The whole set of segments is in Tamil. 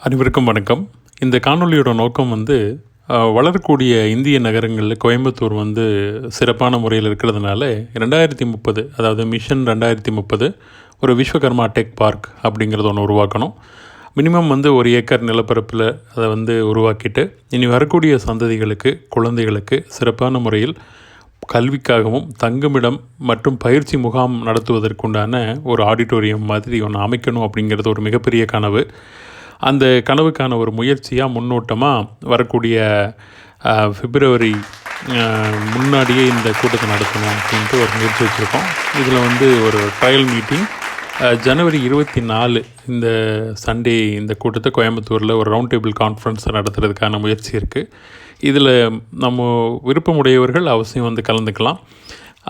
அனைவருக்கும் வணக்கம். இந்த காணொளியோட நோக்கம் வளரக்கூடிய இந்திய நகரங்களில் கோயம்புத்தூர் சிறப்பான முறையில் இருக்கிறதுனால 2030, அதாவது மிஷன் 2030 ஒரு விஸ்வகர்மா டெக் பார்க் அப்படிங்கிறத ஒன்று உருவாக்கணும். மினிமம் 1 ஏக்கர் நிலப்பரப்பில் அதை உருவாக்கிட்டு இனி வரக்கூடிய சந்ததிகளுக்கு, குழந்தைகளுக்கு சிறப்பான முறையில் கல்விக்காகவும் தங்குமிடம் மற்றும் பயிற்சி முகாம் நடத்துவதற்குண்டான ஒரு ஆடிட்டோரியம் மாதிரி ஒன்று அமைக்கணும் அப்படிங்கிறது ஒரு மிகப்பெரிய கனவு. அந்த கனவுக்கான ஒரு முயற்சியாக முன்னோட்டமாக வரக்கூடிய பிப்ரவரி முன்னாடியே இந்த கூட்டத்தை நடத்தணும் அப்படின்ட்டு ஒரு முயற்சி வச்சுருக்கோம். இதில் ஒரு ட்ரையல் மீட்டிங் ஜனவரி 24 இந்த சண்டே இந்த கூட்டத்தை கோயம்புத்தூரில் ஒரு ரவுண்ட் டேபிள் கான்ஃபரன்ஸை நடத்துறதுக்கான முயற்சி இருக்குது. இதில் நம்ம விருப்பமுடையவர்கள் அவசியம் கலந்துக்கலாம்.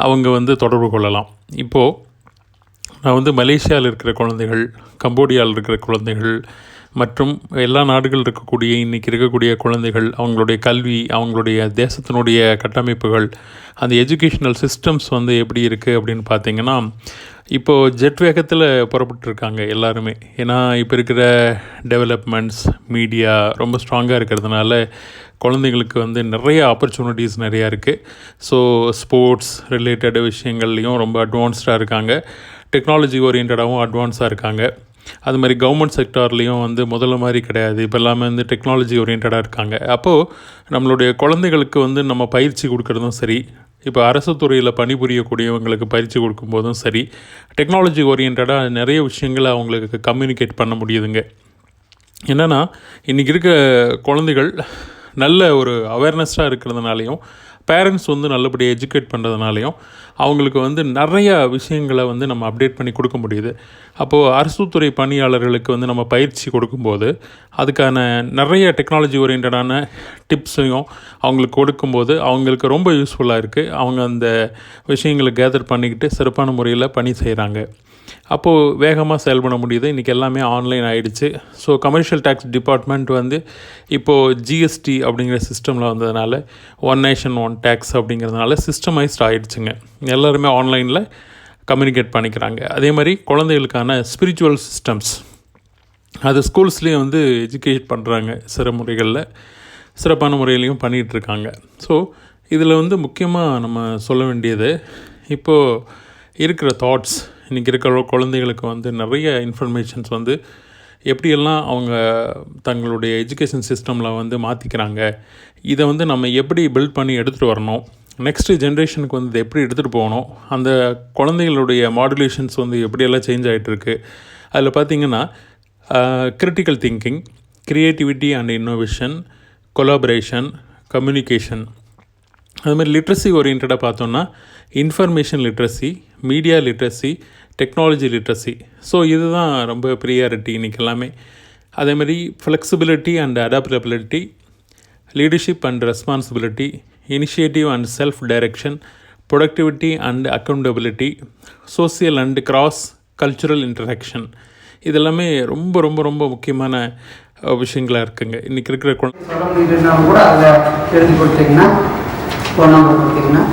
அவங்க தொடர்பு கொள்ளலாம். இப்போது நான் மலேசியாவில் இருக்கிற குழந்தைகள், கம்போடியாவில் இருக்கிற குழந்தைகள் மற்றும் எல்லா நாடுகள் இருக்கக்கூடிய இன்றைக்கி இருக்கக்கூடிய குழந்தைகள், அவங்களுடைய கல்வி, அவங்களுடைய தேசத்தினுடைய கட்டமைப்புகள், அந்த எஜுகேஷ்னல் சிஸ்டம்ஸ் எப்படி இருக்குது அப்படின்னு பார்த்திங்கன்னா, இப்போது ஜெட் வேகத்தில் புறப்பட்டுருக்காங்க எல்லாருமே. ஏன்னா இப்போ இருக்கிற டெவலப்மெண்ட்ஸ், மீடியா ரொம்ப ஸ்ட்ராங்காக இருக்கிறதுனால குழந்தைங்களுக்கு நிறைய ஆப்பர்ச்சுனிட்டிஸ் நிறையா இருக்குது. ஸோ ஸ்போர்ட்ஸ் ரிலேட்டட் விஷயங்கள்லேயும் ரொம்ப அட்வான்ஸ்டாக இருக்காங்க. டெக்னாலஜி ஓரியன்டாகவும் அட்வான்ஸாக இருக்காங்க. அது மாதிரி கவர்மெண்ட் செக்டார்லேயும் முதல்ல மாதிரி கிடையாது. இப்போ எல்லாமே டெக்னாலஜி ஓரியன்டாக இருக்காங்க. அப்போது நம்மளுடைய குழந்தைகளுக்கு நம்ம பயிற்சி கொடுக்குறதும் சரி, இப்போ அரசு துறையில் பணிபுரியக்கூடியவங்களுக்கு பயிற்சி கொடுக்கும்போதும் சரி, டெக்னாலஜி ஓரியன்டாக நிறைய விஷயங்களை அவங்களுக்கு கம்யூனிகேட் பண்ண முடியுதுங்க. என்னென்னா இன்றைக்கி இருக்க குழந்தைகள் நல்ல ஒரு அவேர்னஸ்டாக இருக்கிறதுனாலையும், பேரண்ட்ஸ் நல்லபடியாக எஜுகேட் பண்ணுறதுனாலையும் அவங்களுக்கு நிறையா விஷயங்களை நம்ம அப்டேட் பண்ணி கொடுக்க முடியுது. அப்போது அரசு துறை பணியாளர்களுக்கு நம்ம பயிற்சி கொடுக்கும்போது அதுக்கான நிறைய டெக்னாலஜி ஓரியன்டான டிப்ஸையும் அவங்களுக்கு கொடுக்கும்போது அவங்களுக்கு ரொம்ப யூஸ்ஃபுல்லாக இருக்குது. அவங்க அந்த விஷயங்களை கேதர் பண்ணிக்கிட்டு சிறப்பான முறையில் பணி செய்கிறாங்க. அப்போது வேகமாக செயல்பட முடியுது. இன்றைக்கி எல்லாமே ஆன்லைன் ஆகிடுச்சு. ஸோ கமர்ஷியல் டேக்ஸ் டிபார்ட்மெண்ட் இப்போது ஜிஎஸ்டி அப்படிங்கிற சிஸ்டமில் வந்ததுனால ஒன் நேஷன் ஒன் டேக்ஸ் அப்படிங்கிறதுனால சிஸ்டமைஸ்ட் ஆகிடுச்சுங்க. எல்லாருமே ஆன்லைனில் கம்யூனிகேட் பண்ணிக்கிறாங்க. அதே மாதிரி குழந்தைகளுக்கான ஸ்பிரிச்சுவல் சிஸ்டம்ஸ் அது ஸ்கூல்ஸ்லேயும் எஜுகேட் பண்ணுறாங்க. சிறப்பான முறையிலையும் பண்ணிகிட்ருக்காங்க. ஸோ இதில் முக்கியமாக நம்ம சொல்ல வேண்டியது, இப்போது இருக்கிற தாட்ஸ், இன்றைக்கி இருக்கிற குழந்தைகளுக்கு நிறைய இன்ஃபர்மேஷன்ஸ் எப்படியெல்லாம் அவங்க தங்களுடைய எஜுகேஷன் சிஸ்டமில் மாற்றிக்கிறாங்க, இதை நம்ம எப்படி பில்ட் பண்ணி எடுத்துகிட்டு வரணும், நெக்ஸ்ட்டு ஜென்ரேஷனுக்கு இதை எப்படி எடுத்துகிட்டு போகணும், அந்த குழந்தைகளுடைய மாடுலேஷன்ஸ் எப்படியெல்லாம் சேஞ்ச் ஆகிட்டுருக்கு. அதில் பார்த்திங்கன்னா critical thinking, creativity and innovation, collaboration, communication, அது மாதிரி லிட்ரஸி ஓரியன்டாக பார்த்தோன்னா information literacy, media literacy, technology literacy. So இதுதான் ரொம்ப ப்ரியாரிட்டி இன்றைக்கி எல்லாமே. அதேமாதிரி flexibility and adaptability, leadership and responsibility, initiative and self direction, productivity and accountability, social and cross cultural interaction, இதெல்லாமே ரொம்ப ரொம்ப ரொம்ப முக்கியமான விஷயங்களாக இருக்குங்க இன்றைக்கி இருக்கிற சொல்ல முடியுதுன்னா கூட அதில் எழுதி கொடுத்தீங்கன்னா, ஃபோன் நம்பர் கொடுத்தீங்கன்னா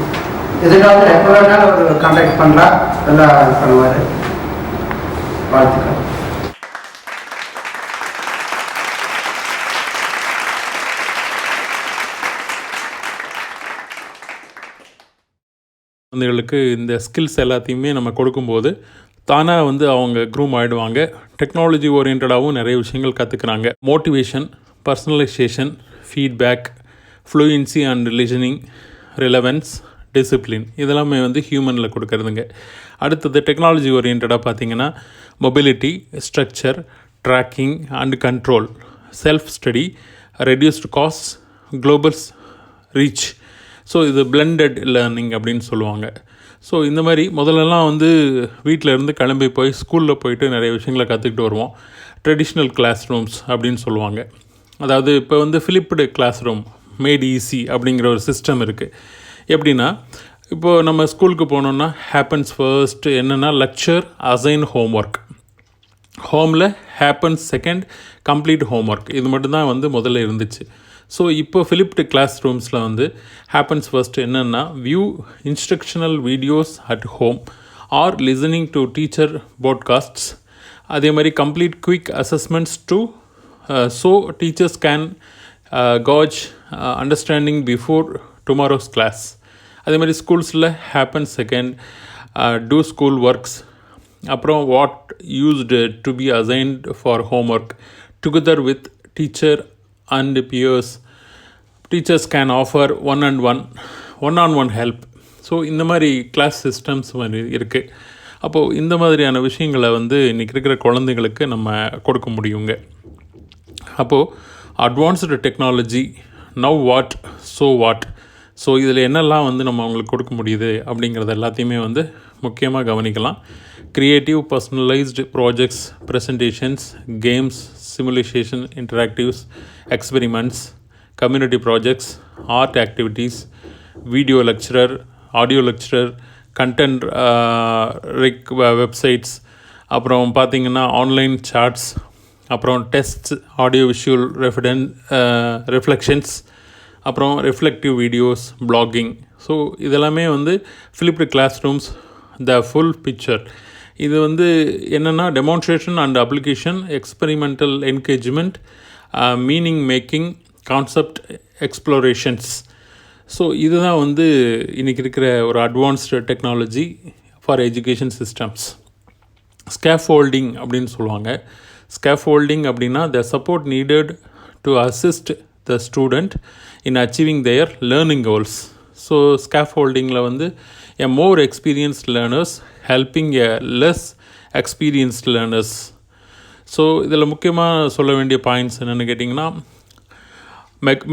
எதுக்காக எப்போ வேணாலும் அவர் கான்டாக்ட் பண்ணலாம், நல்லா பண்ணுவார். வாழ்த்துக்கள். குழந்தைகளுக்கு இந்த ஸ்கில்ஸ் எல்லாத்தையுமே நம்ம கொடுக்கும்போது தானாக அவங்க க்ரூம் ஆகிடுவாங்க. டெக்னாலஜி ஓரியன்டாகவும் நிறைய விஷயங்கள் கற்றுக்குறாங்க. Motivation, personalisation, feedback, fluency and listening, relevance, discipline, இதெல்லாமே ஹியூமனில் கொடுக்குறதுங்க. அடுத்தது டெக்னாலஜி ஓரியன்டாக பார்த்திங்கன்னா mobility, structure, tracking and control, self study, reduced cost, global reach. So இது பிளெண்டட் லேர்னிங் அப்படின்னு சொல்லுவாங்க. ஸோ இந்த மாதிரி முதல்லலாம் வீட்டில் இருந்து கிளம்பி போய் ஸ்கூலில் போயிட்டு நிறைய விஷயங்களை கற்றுக்கிட்டு வருவோம். ட்ரெடிஷ்னல் கிளாஸ் ரூம்ஸ் அப்படின்னு சொல்லுவாங்க. அதாவது இப்போ flipped class room made easy அப்படிங்கிற ஒரு சிஸ்டம் இருக்குது. எப்படின்னா, இப்போது நம்ம ஸ்கூலுக்கு போனோன்னா ஹேப்பன்ஸ் ஃபர்ஸ்ட் என்னென்னா லெக்சர், அசைன் ஹோம்ஒர்க், ஹோமில் ஹேப்பன்ஸ் செகண்ட் கம்ப்ளீட் ஹோம்ஒர்க். இது மட்டும்தான் முதல்ல இருந்துச்சு. ஸோ இப்போ ஃபிலிப்டு கிளாஸ் ரூம்ஸில் ஹேப்பன்ஸ் ஃபர்ஸ்ட் என்னென்னா view instructional videos at home or listening to teacher podcasts. அதே மாதிரி complete quick assessments to so teachers can gauge understanding before tomorrow's class. அதே மாதிரி ஸ்கூல்ஸில் happen second do school works, அப்புறம் what used to be assigned for homework together with teacher and peers. Teachers can offer one on one help. So இந்த மாதிரி கிளாஸ் சிஸ்டம்ஸ் மாதிரி இருக்குது. அப்போது இந்த மாதிரியான விஷயங்களை வந்து இன்றைக்கி இருக்கிற குழந்தைங்களுக்கு நம்ம கொடுக்க முடியுங்க. அப்போது advanced technology, now what so what, so இதில் என்னெல்லாம் வந்து நம்ம அவங்களுக்கு கொடுக்க முடியுது அப்படிங்கிறது எல்லாத்தையுமே வந்து முக்கியமாக கவனிக்கலாம். Creative personalised projects, presentations, games, simulation, interactives, experiments, community projects, art activities, video lecturer, audio lecturer, content websites, அப்புறம் பார்த்திங்கன்னா ஆன்லைன் சார்ட்ஸ், அப்புறம் டெஸ்ட்ஸ், ஆடியோ விஷுவல் ரிஃப்ளெக்ஷன்ஸ், அப்புறம் ரிஃப்ளெக்டிவ் வீடியோஸ், பிளாகிங். ஸோ இதெல்லாமே வந்து flipped class rooms, the full picture. இது வந்து என்னென்னா demonstration and application, experimental engagement, meaning making, concept explorations. So இதுதான் வந்து இன்றைக்கி இருக்கிற ஒரு advanced technology for education systems. Scaffolding அப்படின்னு சொல்லுவாங்க. ஸ்கேஃபோல்டிங் அப்படின்னா the support needed to assist the student in achieving their learning goals. So ஸ்கேஃபோல்டிங்கில் வந்து a more experienced learners helping a less experienced learners. So இதில் முக்கியமாக சொல்ல வேண்டிய பாயிண்ட்ஸ் என்னென்னு கேட்டிங்கன்னா,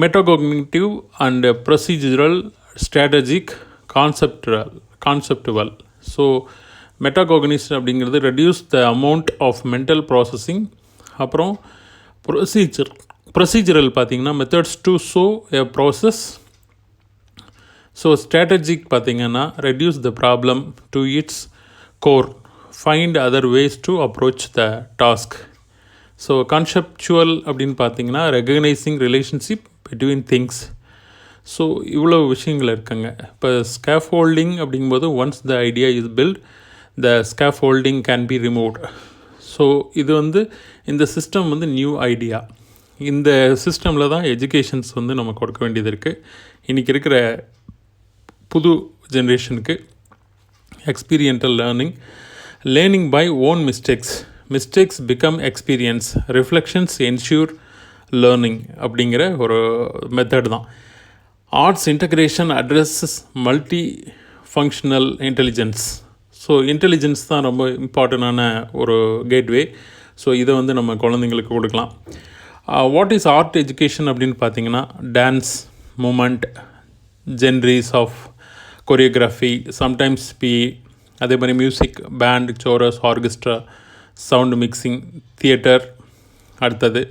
metacognitive and procedural, strategic, conceptual. So metacognition அப்படிங்கிறது reduce the amount of mental processing. அப்புறம் ப்ரொசீஜரல் பார்த்திங்கன்னா methods to show a process. So strategic பார்த்திங்கன்னா reduce the problem to its core, find other ways to approach the task. So conceptual அப்படின்னு பார்த்திங்கன்னா recognising relationship between things. So இவ்வளோ விஷயங்கள் இருக்குங்க. இப்போ ஸ்கேஃபோல்டிங் அப்படிங்கும்போது once the idea is built, the scaffolding can be removed. So இது வந்து இந்த சிஸ்டம் வந்து நியூ ஐடியா. இந்த சிஸ்டமில் தான் எஜுகேஷன்ஸ் வந்து நம்ம கொடுக்க வேண்டியது இருக்குது. இன்றைக்கி இருக்கிற புது ஜென்ரேஷனுக்கு experiential learning by own mistakes become experience, reflections ensure learning அப்படிங்கிற ஒரு மெத்தட் தான். Arts integration addresses multi functional intelligence. So intelligence தான் ரொம்ப இம்பார்ட்டண்டான ஒரு கேட்வே. ஸோ இதை வந்து நம்ம குழந்தைங்களுக்கு கொடுக்கலாம். வாட் இஸ் ஆர்ட் எஜுகேஷன் அப்படின்னு பார்த்தீங்கன்னா, dance, movement, genres of choreography, sometimes PE, அதே மாதிரி music, band, chorus, orchestra, sound mixing, theatre, அடுத்தது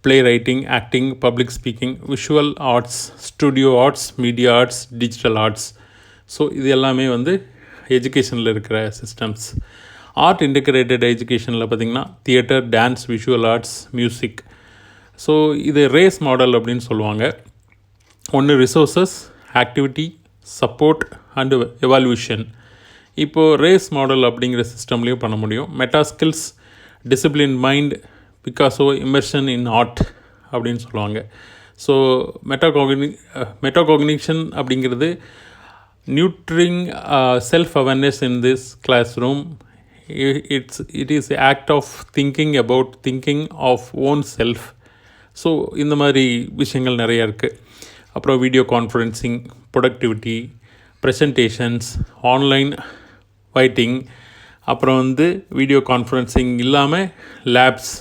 play writing, acting, public speaking, visual arts, studio arts, media arts, digital arts. So இது எல்லாமே வந்து எஜுகேஷனில் இருக்கிற சிஸ்டம்ஸ். ஆர்ட் இன்டகிரேட்டட் எஜுகேஷனில் பார்த்திங்கன்னா theatre, dance, visual arts, music. So இது ரேஸ் மாடல் அப்படின்னு சொல்லுவாங்க. ஒன்று resources, activity, support and evaluation. இப்போது ரேஸ் மாடல் அப்படிங்கிற சிஸ்டம்லேயும் பண்ண முடியும். Meta skills, discipline mind, Picasso, immersion in art அப்படின்னு சொல்லுவாங்க. ஸோ மெட்டாகாக்னிஷன் அப்படிங்கிறது nurturing self awareness in this class room. It is act of thinking of own self. So இந்த மாதிரி விஷயங்கள் நிறையா இருக்குது. அப்புறம் video conferencing, productivity, presentations, online writing, அப்புறம் வந்து வீடியோ கான்ஃபரன்சிங் இல்லாமல் labs,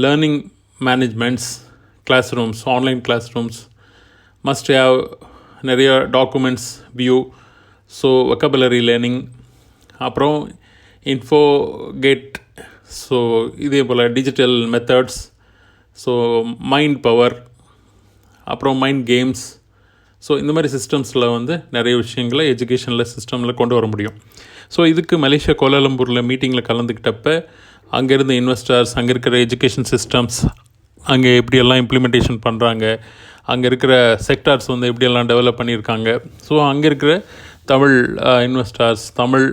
learning managements, class rooms, online class rooms, must have நிறைய documents view. So vocabulary learning, அப்புறம் இன்ஃபோகேட். ஸோ இதே போல் digital methods, so mind power, அப்புறம் மைண்ட் கேம்ஸ். ஸோ இந்த மாதிரி சிஸ்டம்ஸில் வந்து நிறைய விஷயங்களை எஜுகேஷனில் சிஸ்டமில் கொண்டு வர முடியும். ஸோ இதுக்கு மலேசியா கோலாலம்பூரில் மீட்டிங்கில் கலந்துக்கிட்டப்ப அங்கேருந்து இன்வெஸ்டர்ஸ், அங்கே இருக்கிற எஜுகேஷன் சிஸ்டம்ஸ், அங்கே எப்படியெல்லாம் இம்ப்ளிமெண்டேஷன் பண்ணுறாங்க, அங்கே இருக்கிற செக்டார்ஸ் வந்து எப்படியெல்லாம் டெவலப் பண்ணியிருக்காங்க. ஸோ அங்கே இருக்கிற தமிழ் இன்வெஸ்டர்ஸ், தமிழ்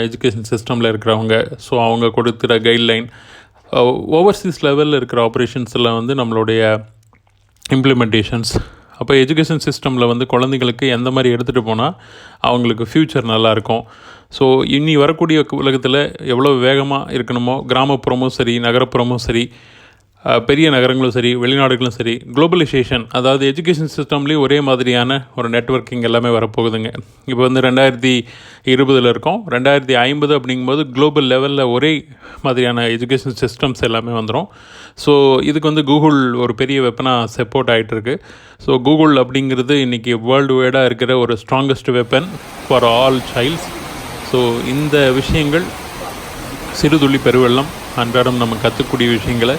எஜுகேஷன் சிஸ்டமில் இருக்கிறவங்க, ஸோ அவங்க கொடுக்குற கைட்லைன், ஓவர்சீஸ் லெவலில் இருக்கிற ஆப்ரேஷன்ஸில் வந்து நம்மளுடைய இம்ப்ளிமெண்டேஷன்ஸ், அப்போ எஜுகேஷன் சிஸ்டமில் வந்து குழந்தைங்களுக்கு எந்த மாதிரி எடுத்துகிட்டு போனால் அவங்களுக்கு ஃப்யூச்சர் நல்லாயிருக்கும். ஸோ இனி வரக்கூடிய உலகத்தில் எவ்வளோ வேகமாக இருக்கணுமோ, கிராமப்புறமும் சரி நகரப்புறமும் சரி, பெரிய நகரங்களும் சரி வெளிநாடுகளும் சரி, குளோபலைசேஷன், அதாவது எஜுகேஷன் சிஸ்டம்லேயும் ஒரே மாதிரியான ஒரு நெட்வொர்க்கிங் எல்லாமே வரப்போகுதுங்க. இப்போ வந்து 2020 இருக்கோம். 2050 அப்படிங்கும்போது குளோபல் லெவலில் ஒரே மாதிரியான எஜுகேஷன் சிஸ்டம்ஸ் எல்லாமே வந்துடும். ஸோ இதுக்கு வந்து கூகுள் ஒரு பெரிய வெப்பனாக சப்போர்ட் ஆகிட்டுருக்கு. ஸோ கூகுள் அப்படிங்கிறது இன்றைக்கி வேர்ல்டு வைடாக இருக்கிற ஒரு strongest weapon for all child's. So இந்த விஷயங்கள் சிறுதுளி பெருவெள்ளம் அன்றாடம் நம்ம கற்றுக்கூடிய விஷயங்களை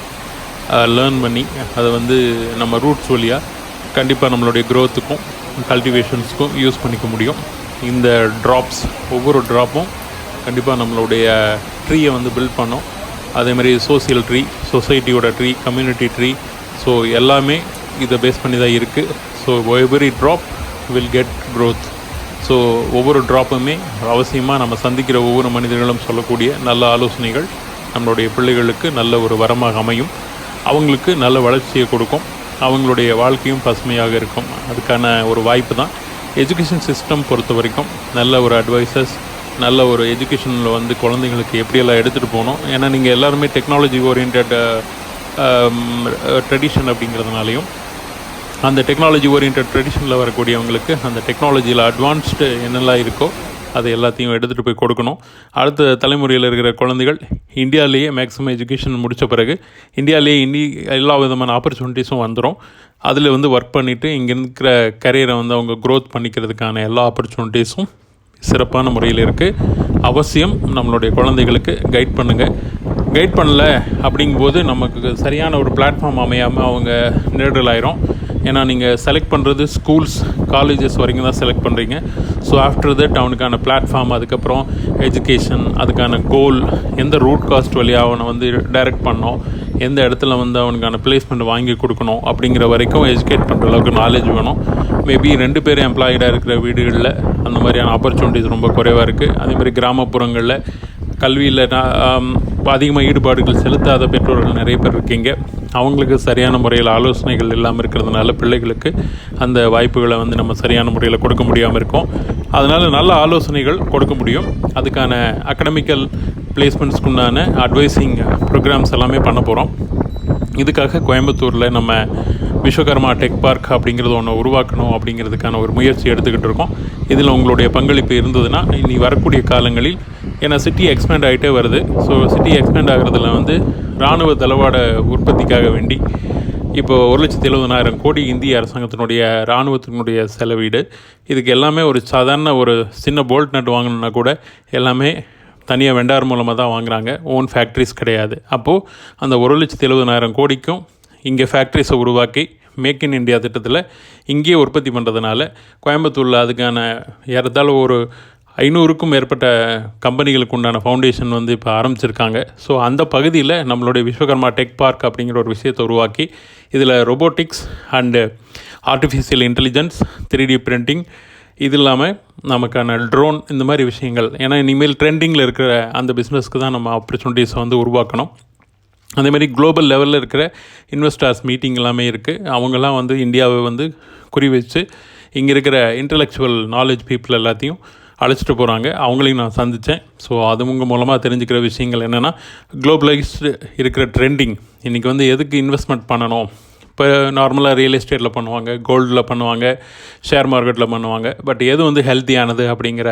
லேர்ன் பண்ணி அதை வந்து நம்ம ரூட்ஸ் வழியாக கண்டிப்பாக நம்மளுடைய க்ரோத்துக்கும் கல்டிவேஷன்ஸுக்கும் யூஸ் பண்ணிக்க முடியும். இந்த ட்ராப்ஸ், ஒவ்வொரு ட்ராப்பும் கண்டிப்பாக நம்மளுடைய ட்ரீயை வந்து பில்ட் பண்ணோம். அதேமாதிரி சோசியல் ட்ரீ, சொசைட்டியோட ட்ரீ, கம்யூனிட்டி ட்ரீ, ஸோ எல்லாமே இதை பேஸ் பண்ணி தான் இருக்குது. So every drop will get growth. So ஒவ்வொரு ட்ராப்புமே அவசியமாக நம்ம சந்திக்கிற ஒவ்வொரு மனிதர்களும் சொல்லக்கூடிய நல்ல ஆலோசனைகள் நம்மளுடைய பிள்ளைகளுக்கு நல்ல ஒரு வரமாக அமையும். அவங்களுக்கு நல்ல வளர்ச்சியை கொடுக்கும். அவங்களுடைய வாழ்க்கையும் பசுமையாக இருக்கும். அதுக்கான ஒரு வாய்ப்பு தான் எஜுகேஷன் சிஸ்டம் பொறுத்த வரைக்கும். நல்ல ஒரு அட்வைசர்ஸ், நல்ல ஒரு எஜுகேஷனில் வந்து குழந்தைங்களுக்கு எப்படியெல்லாம் எடுத்துகிட்டு போகணும். ஏன்னா நீங்கள் எல்லாருமே டெக்னாலஜி ஓரியன்ட் ட்ரெடிஷன் அப்படிங்கிறதுனாலையும், அந்த டெக்னாலஜி ஓரியன்ட் ட்ரெடிஷனில் வரக்கூடியவங்களுக்கு அந்த டெக்னாலஜியில் அட்வான்ஸ்டு என்னெல்லாம் இருக்கோ அதை எல்லாத்தையும் எடுத்துகிட்டு போய் கொடுக்கணும். அடுத்த தலைமுறையில் இருக்கிற குழந்தைகள் இந்தியாவிலேயே மேக்ஸிமம் எஜுகேஷன் முடித்த பிறகு இந்தியாவிலேயே எல்லா விதமான ஆப்பர்ச்சுனிட்டிஸும் வந்துடும். அதில் வந்து ஒர்க் பண்ணிவிட்டு இங்கே இருக்கிற கரியரை வந்து அவங்க க்ரோத் பண்ணிக்கிறதுக்கான எல்லா ஆப்பர்ச்சுனிட்டிஸும் சிறப்பான முறையில் இருக்குது. அவசியம் நம்மளுடைய குழந்தைகளுக்கு கைட் பண்ணுங்கள். கைட் பண்ணல அப்படிங்கும்போது நமக்கு சரியான ஒரு பிளாட்ஃபார்ம் அமையாமல் அவங்க நிழலாயிரும். ஏன்னா நீங்கள் செலக்ட் பண்ணுறது ஸ்கூல்ஸ், காலேஜஸ் வரைக்கும் தான் செலக்ட் பண்ணுறீங்க. ஸோ ஆஃப்டர் தட் அவனுக்கான பிளாட்ஃபார்ம், அதுக்கப்புறம் எஜுகேஷன், அதுக்கான கோல், எந்த ரூட் காஸ்ட் வழியாக அவனை வந்து டைரக்ட் பண்ணோம், எந்த இடத்துல வந்து அவனுக்கான பிளேஸ்மெண்ட் வாங்கி கொடுக்கணும் அப்படிங்கிற வரைக்கும் எஜுகேட் பண்ணுற அளவுக்கு நாலேஜ் வேணும். மேபி 2 பேர் எம்ப்ளாய்டாக இருக்கிற வீடுகளில் அந்த மாதிரியான ஆப்பர்ச்சுனிட்டிஸ் ரொம்ப குறைவாக இருக்குது. அதேமாதிரி கிராமப்புறங்களில் கல்வியில் அதிகமாக ஈடுபாடுகள் செலுத்தாத பெற்றோர்கள் நிறைய பேர் இருக்கீங்க. அவங்களுக்கு சரியான முறையில் ஆலோசனைகள் இல்லாமல் இருக்கிறதுனால பிள்ளைகளுக்கு அந்த வாய்ப்புகளை வந்து நம்ம சரியான முறையில் கொடுக்க முடியாமல் இருக்கோம். அதனால் நல்ல ஆலோசனைகள் கொடுக்க முடியும். அதுக்கான அகடமிக்கல் பிளேஸ்மெண்ட்ஸ்க்குண்டான அட்வைசிங் ப்ரோக்ராம்ஸ் எல்லாமே பண்ண போகிறோம். இதுக்காக கோயம்புத்தூரில் நம்ம விஸ்வகர்மா டெக் பார்க் அப்படிங்கிறது ஒன்று உருவாக்கணும் அப்படிங்கிறதுக்கான ஒரு முயற்சி எடுத்துக்கிட்டு இருக்கோம். இதில் உங்களுடைய பங்களிப்பு இருந்ததுன்னா இனி வரக்கூடிய காலங்களில், ஏன்னா சிட்டி எக்ஸ்பேண்ட் ஆகிட்டே வருது. ஸோ சிட்டி எக்ஸ்பேண்ட் ஆகிறதுல வந்து இராணுவ தளவாட உற்பத்திக்காக வேண்டி இப்போ 1,70,000 கோடி இந்திய அரசாங்கத்தினுடைய இராணுவத்தினுடைய செலவீடு. இதுக்கு எல்லாமே ஒரு சாதாரண ஒரு சின்ன போல்ட் நட் வாங்கணுன்னா கூட எல்லாமே தனியாக வெண்டார் மூலமாக தான் வாங்குகிறாங்க. ஓன் ஃபேக்ட்ரிஸ் கிடையாது. அப்போது அந்த 1,70,000 கோடிக்கும் இங்கே ஃபேக்ட்ரிஸை உருவாக்கி மேக் இன் இந்தியா திட்டத்தில் இங்கேயே உற்பத்தி பண்ணுறதுனால கோயம்புத்தூரில் அதுக்கான ஏறத்தாழ ஒரு 500க்கும் மேற்பட்ட கம்பெனிகளுக்கு உண்டான ஃபவுண்டேஷன் வந்து இப்போ ஆரம்பிச்சிருக்காங்க. ஸோ அந்த பகுதியில் நம்மளுடைய விஸ்வகர்மா டெக் பார்க் அப்படிங்கிற ஒரு விஷயத்தை உருவாக்கி இதில் robotics and artificial intelligence, 3D printing, இது இல்லாமல் நமக்கான ட்ரோன், இந்த மாதிரி விஷயங்கள். ஏன்னா இனிமேல் ட்ரெண்டிங்கில் இருக்கிற அந்த பிஸ்னஸ்க்கு தான் நம்ம ஆப்பர்ச்சுனிட்டிஸை வந்து உருவாக்கணும். அதேமாதிரி குளோபல் லெவலில் இருக்கிற இன்வெஸ்டர்ஸ் மீட்டிங் எல்லாமே இருக்குது. அவங்கெல்லாம் வந்து இந்தியாவை வந்து குறி வச்சு இங்கே இருக்கிற இன்டலெக்சுவல் நாலேஜ் பீப்புள் எல்லாத்தையும் அழைச்சிட்டு போகிறாங்க. அவங்களையும் நான் சந்தித்தேன். ஸோ அதுங்க மூலமாக தெரிஞ்சுக்கிற விஷயங்கள் என்னென்னா, குளோபலைஸ்டு இருக்கிற ட்ரெண்டிங், இன்றைக்கி வந்து எதுக்கு இன்வெஸ்ட்மெண்ட் பண்ணணும். இப்போ நார்மலாக ரியல் எஸ்டேட்டில் பண்ணுவாங்க, கோல்டில் பண்ணுவாங்க, ஷேர் மார்க்கெட்டில் பண்ணுவாங்க. பட் எது வந்து ஹெல்த்தியானது அப்படிங்கிற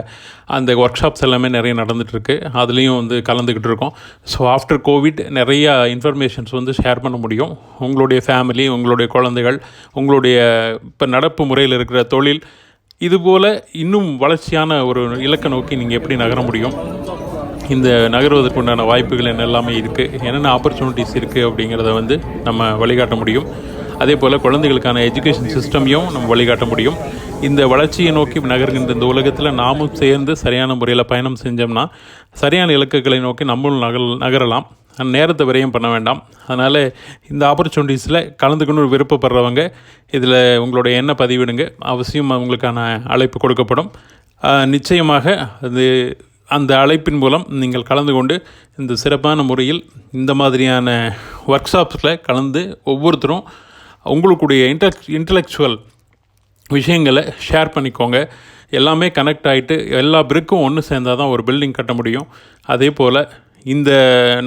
அந்த ஒர்க் ஷாப்ஸ் எல்லாமே நிறைய நடந்துகிட்ருக்கு. அதுலேயும் வந்து கலந்துக்கிட்டு இருக்கோம். ஸோ ஆஃப்டர் கோவிட் நிறையா இன்ஃபர்மேஷன்ஸ் வந்து ஷேர் பண்ண முடியும். உங்களுடைய ஃபேமிலி, உங்களுடைய குழந்தைகள், உங்களுடைய இப்போ நடப்பு முறையில் இருக்கிற தொழில், இதுபோல் இன்னும் வளர்ச்சியான ஒரு இலக்கை நோக்கி நீங்கள் எப்படி நகர முடியும், இந்த நகர்வதற்கு உண்டான வாய்ப்புகள் என்ன எல்லாமே இருக்குது, என்னென்ன ஆப்பர்ச்சுனிட்டிஸ் இருக்குது அப்படிங்கிறத வந்து நம்ம வழிகாட்ட முடியும். அதே போல் குழந்தைகளுக்கான எஜுகேஷன் சிஸ்டமையும் நம்ம வழிகாட்ட முடியும். இந்த வளர்ச்சியை நோக்கி நகர்கின்ற இந்த உலகத்தில் நாமும் சேர்ந்து சரியான முறையில் பயணம் செஞ்சோம்னா சரியான இலக்குகளை நோக்கி நம்மளும் நகரலாம். நேரத்தை விரயம் பண்ண வேண்டாம். அதனால் இந்த ஆப்பர்ச்சுனிட்டிஸில் கலந்துக்கணும்னு விருப்பப்படுறவங்க இதில் உங்களுடைய எண்ணை பதிவிடுங்க. அவசியம் உங்களுக்கான அழைப்பு கொடுக்கப்படும். நிச்சயமாக அது அந்த அழைப்பின் மூலம் நீங்கள் கலந்து கொண்டு இந்த சிறப்பான முறையில் இந்த மாதிரியான ஒர்க் ஷாப்ஸில் கலந்து ஒவ்வொருத்தரும் உங்களுடைய இன்டலெக்சுவல் விஷயங்களை ஷேர் பண்ணிக்கோங்க. எல்லாமே கனெக்ட் ஆகிட்டு எல்லா பிரிக்கும் ஒன்று சேர்ந்தால் தான் ஒரு பில்டிங் கட்ட முடியும். அதே போல் இந்த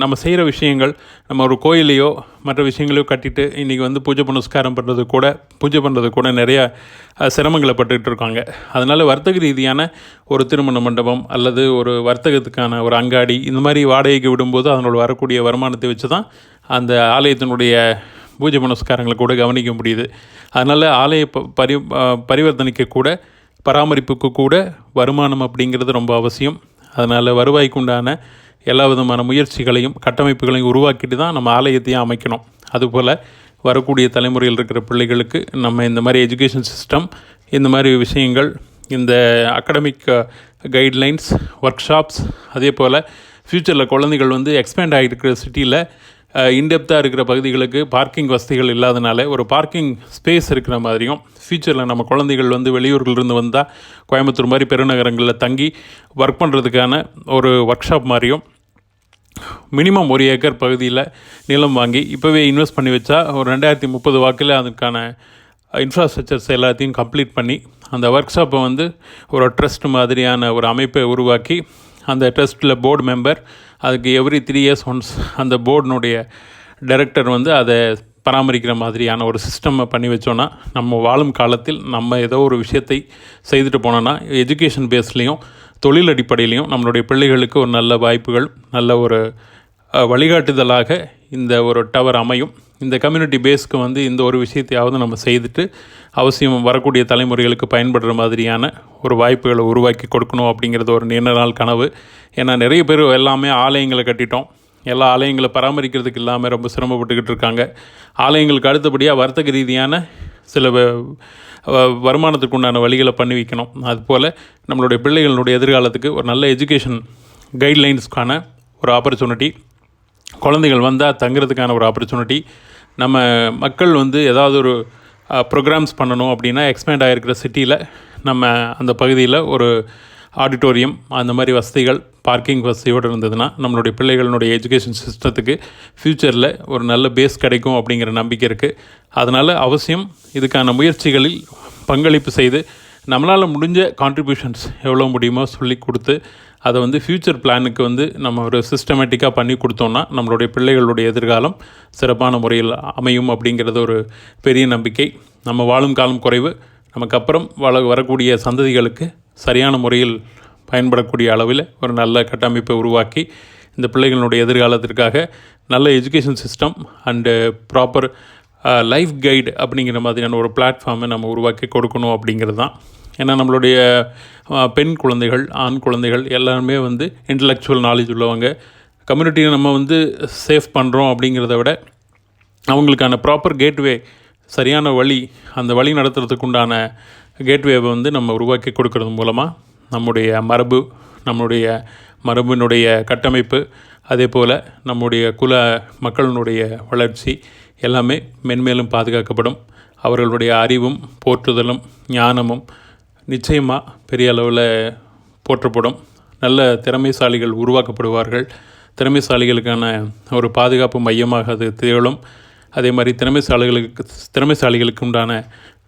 நம்ம செய்கிற விஷயங்கள் நம்ம ஒரு கோயிலையோ மற்ற விஷயங்களையோ கட்டிட்டு இன்றைக்கி வந்து பூஜை பண்ணுறது கூட நிறையா சிரமங்களை பட்டுக்கிட்டு இருக்காங்க. அதனால் வர்த்தக ரீதியான ஒரு திருமண மண்டபம் அல்லது ஒரு வர்த்தகத்துக்கான ஒரு அங்காடி இந்த மாதிரி வாடகைக்கு விடும்போது அதனோட வரக்கூடிய வருமானத்தை வச்சு தான் அந்த ஆலயத்தினுடைய பூஜை புனஸ்காரங்களை கூட கவனிக்க முடியுது. அதனால் ஆலய பரிவர்த்தனைக்கு கூட பராமரிப்புக்கு கூட வருமானம் அப்படிங்கிறது ரொம்ப அவசியம். அதனால் வருவாய்க்கு உண்டான எல்லா விதமான முயற்சிகளையும் கட்டமைப்புகளையும் உருவாக்கிட்டு தான் நம்ம ஆலயத்தையும் அமைக்கணும். அதுபோல் வரக்கூடிய தலைமுறையில் இருக்கிற பிள்ளைகளுக்கு நம்ம இந்த மாதிரி எஜுகேஷன் சிஸ்டம், இந்த மாதிரி விஷயங்கள், இந்த அகடமிக் கைட்லைன்ஸ், ஒர்க் ஷாப்ஸ், அதே போல் ஃப்யூச்சரில் குழந்தைகள் வந்து எக்ஸ்பேண்ட் ஆகிட்டு இருக்கிற சிட்டியில் இன்டெப்த்தாக இருக்கிற பகுதிகளுக்கு பார்க்கிங் வசதிகள் இல்லாதனால ஒரு பார்க்கிங் ஸ்பேஸ் இருக்கிற மாதிரியும், ஃப்யூச்சரில் நம்ம குழந்தைகள் வந்து வெளியூர்களிலிருந்து வந்தால் கோயம்புத்தூர் மாதிரி பெருநகரங்களில் தங்கி ஒர்க் பண்ணுறதுக்கான ஒரு ஒர்க் ஷாப் மாதிரியும் மினிமம் 1 ஏக்கர் பகுதியில் நிலம் வாங்கி இப்போவே இன்வெஸ்ட் பண்ணி வச்சா ஒரு 2030 வாக்கில் அதுக்கான இன்ஃப்ராஸ்ட்ரக்சர்ஸ் எல்லாத்தையும் கம்ப்ளீட் பண்ணி அந்த ஒர்க் ஷாப்பை வந்து ஒரு ட்ரஸ்ட் மாதிரியான ஒரு அமைப்பை உருவாக்கி அந்த ட்ரஸ்ட்டில் போர்டு மெம்பர், அதுக்கு எவ்ரி 3 இயர்ஸ் ஒன்ஸ் அந்த போர்டினுடைய டைரக்டர் வந்து அதை பராமரிக்கிற மாதிரியான ஒரு சிஸ்டமை பண்ணி வச்சோன்னா நம்ம வாழும் காலத்தில் நம்ம ஏதோ ஒரு விஷயத்தை செய்துட்டு போனோன்னா எஜுகேஷன் பேஸ்லேயும் தொழில் அடிப்படையிலையும் நம்மளுடைய பிள்ளைகளுக்கு ஒரு நல்ல வாய்ப்புகள், நல்ல ஒரு வழிகாட்டுதலாக இந்த ஒரு டவர் அமையும். இந்த கம்யூனிட்டி பேஸ்க்கு வந்து இந்த ஒரு விஷயத்தையாவது நம்ம செய்துட்டு அவசியம் வரக்கூடிய தலைமுறைகளுக்கு பயன்படுற மாதிரியான ஒரு வாய்ப்புகளை உருவாக்கி கொடுக்கணும் அப்படிங்கிறது ஒரு நீண்ட நாள் கனவு. ஏன்னா நிறைய பேர் எல்லாமே ஆலயங்களை கட்டிட்டோம், எல்லா ஆலயங்களை பராமரிக்கிறதுக்கு இல்லாமல் ரொம்ப சிரமப்பட்டுக்கிட்டு இருக்காங்க. ஆலயங்களுக்கு அடுத்தபடியாக வர்த்தக ரீதியான சில வருமானத்துக்கு உண்டான வழிகளை பண்ணி வைக்கணும். அதுபோல் நம்மளுடைய பிள்ளைகளுடைய எதிர்காலத்துக்கு ஒரு நல்ல எஜுகேஷன் கைட்லைன்ஸ்க்கான ஒரு ஆப்பர்ச்சுனிட்டி, குழந்தைகள் வந்தால் தங்குறதுக்கான ஒரு ஆப்பர்ச்சுனிட்டி, நம்ம மக்கள் வந்து ஏதாவது ஒரு ப்ரோக்ராம்ஸ் பண்ணணும் அப்படின்னா எக்ஸ்பேண்ட் ஆகிருக்கிற சிட்டியில் நம்ம அந்த பகுதியில் ஒரு ஆடிட்டோரியம் அந்த மாதிரி வசதிகள், பார்க்கிங் வசதியோடு இருந்ததுன்னா நம்மளுடைய பிள்ளைகளுடைய எஜுகேஷன் சிஸ்டத்துக்கு ஃப்யூச்சரில் ஒரு நல்ல பேஸ் கிடைக்கும் அப்படிங்கிற நம்பிக்கை இருக்குது. அதனால் அவசியம் இதுக்கான முயற்சிகளில் பங்களிப்பு செய்து நம்மளால் முடிஞ்ச கான்ட்ரிபியூஷன்ஸ் எவ்வளோ முடியுமோ சொல்லி கொடுத்து அதை வந்து ஃப்யூச்சர் பிளானுக்கு வந்து நம்ம ஒரு சிஸ்டமேட்டிக்காக பண்ணி கொடுத்தோன்னா நம்மளுடைய பிள்ளைகளுடைய எதிர்காலம் சிறப்பான முறையில் அமையும் அப்படிங்கிறது ஒரு பெரிய நம்பிக்கை. நம்ம வாழும் காலம் குறைவு, நமக்கு அப்புறம் வரக்கூடிய சந்ததிகளுக்கு சரியான முறையில் பயன்படக்கூடிய அளவில் ஒரு நல்ல கட்டமைப்பை உருவாக்கி இந்த பிள்ளைகளுடைய எதிர்காலத்திற்காக நல்ல education system and proper life guide அப்படிங்கிற மாதிரியான ஒரு பிளாட்ஃபார்மை நம்ம உருவாக்கி கொடுக்கணும் அப்படிங்கிறது தான். ஏன்னா நம்மளுடைய பெண் குழந்தைகள், ஆண் குழந்தைகள் எல்லாருமே வந்து இன்டலெக்சுவல் நாலேஜ் உள்ளவங்க. கம்யூனிட்டியை நம்ம வந்து சேஃப் பண்ணுறோம் அப்படிங்கிறத விட அவங்களுக்கான ப்ராப்பர் கேட்வே, சரியான வழி, அந்த வழி நடத்துறதுக்கு உண்டான கேட்வேவை வந்து நம்ம உருவாக்கி கொடுக்கறது மூலமாக நம்முடைய மரபினுடைய கட்டமைப்பு, அதே போல் நம்முடைய மக்களினுடைய வளர்ச்சி எல்லாமே மென்மேலும் பாதுகாக்கப்படும். அவர்களுடைய அறிவும் போற்றுதலும் ஞானமும் நிச்சயமாக பெரிய அளவில் போற்றப்படும். நல்ல திறமைசாலிகள் உருவாக்கப்படுவார்கள். திறமைசாலிகளுக்கான ஒரு பாதுகாப்பு மையமாக அது திகழும். அதே மாதிரி திறமைசாலிகளுக்கு உண்டான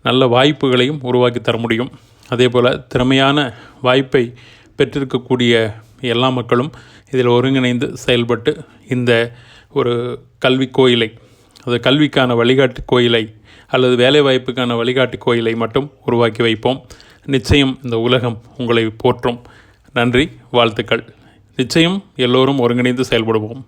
நல்ல வாய்ப்புகளையும் உருவாக்கி தர முடியும். அதே போல் திறமையான வாய்ப்பை பெற்றிருக்கக்கூடிய எல்லா மக்களும் இதில் ஒருங்கிணைந்து செயல்பட்டு இந்த ஒரு கல்வி கோயிலை, அது கல்விக்கான வழிகாட்டு கோயிலை அல்லது வேலைவாய்ப்புக்கான வழிகாட்டு கோயிலை மட்டும் உருவாக்கி வைப்போம். நிச்சயம் இந்த உலகம் உங்களை போற்றும். நன்றி, வாழ்த்துக்கள். நிச்சயம் எல்லோரும் ஒருங்கிணைந்து செயல்படுவோம்.